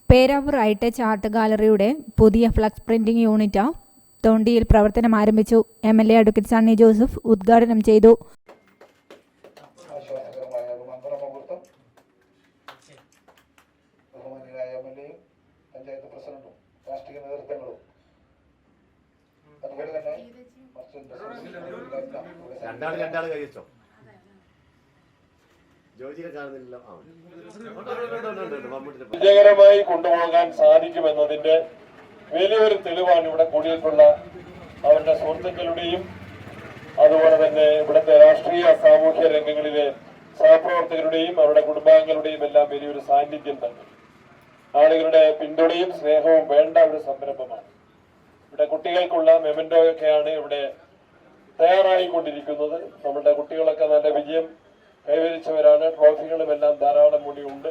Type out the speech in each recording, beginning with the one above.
Peravoor ഐടെച്ച് art ഗാലറിയുടെ പുതിയ flux printing unit തോണ്ടിയിൽ പ്രവർത്തനം ആരംഭിച്ചു. MLA അഡ്വക്കേറ്റ് സണ്ണി ജോസഫ് ഉദ്ഘാടനം ചെയ്തു. വിജയകരമായി കൊണ്ടുപോകാൻ സാധിക്കുമെന്നതിന്റെ വലിയൊരു തെളിവാണ് ഇവിടെ കൂടിയിട്ടുള്ള അവരുടെ സുഹൃത്തുക്കളുടെയും അതുപോലെ തന്നെ ഇവിടുത്തെ രാഷ്ട്രീയ സാമൂഹ്യ രംഗങ്ങളിലെ സഹപ്രവർത്തകരുടെയും അവരുടെ കുടുംബാംഗങ്ങളുടെയും എല്ലാം വലിയൊരു സാന്നിധ്യം തന്നെ. ആളുകളുടെ പിന്തുണയും സ്നേഹവും വേണ്ട ഒരു സംരംഭമാണ്. ഇവിടെ കുട്ടികൾക്കുള്ള മെമന്റോയൊക്കെയാണ് ഇവിടെ തയ്യാറായിക്കൊണ്ടിരിക്കുന്നത്. നമ്മുടെ കുട്ടികളൊക്കെ നല്ല വിജയം കൈവരിച്ചവരാണ്. ട്രോഫികളും എല്ലാം ധാരാളം കൂടിയുണ്ട്.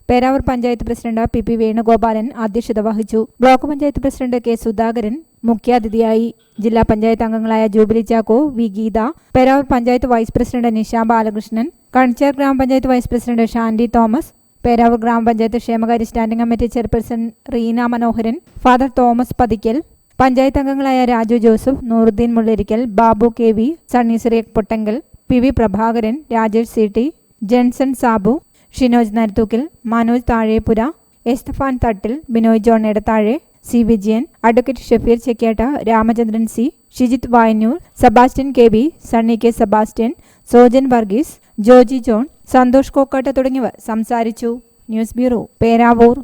പേരാവൂർ പഞ്ചായത്ത് പ്രസിഡന്റ് PP വേണുഗോപാലൻ അധ്യക്ഷത വഹിച്ചു. Block panchayat president K Sudhakaran മുഖ്യാതിഥിയായി. ജില്ലാ പഞ്ചായത്ത് അംഗങ്ങളായ Jubilee Chacko, V Geetha, Peravoor panchayat vice president Nisha Balakrishnan, Kanichar grama panchayat vice president Shandy Thomas, Peravoor grama panchayat ക്ഷേമകാര്യ standing committee chairperson Reena Manoharan, father Thomas Pathickal, panchayat അംഗങ്ങളായ Raju Joseph, Nooruddeen Mullirikkal, Babu KV, Sunny Cyriac Pottankal, PV Prabhakaran, Rajesh CT, Jenson Sabu, Shinoj Narathookkil, Manoj Thazhepura, Esthafan തട്ടിൽ, Binoy John Edathazhe, C Vijayan, advocate Shafeer Chekyatta, Ramachandran C, Shijith Vayannur, Sebastian KB, Sunny K Sebastian, Sojan Varghese, Joji John, Santhosh Kokkat തുടങ്ങിയവർ സംസാരിച്ചു. News bureau, Peravoor.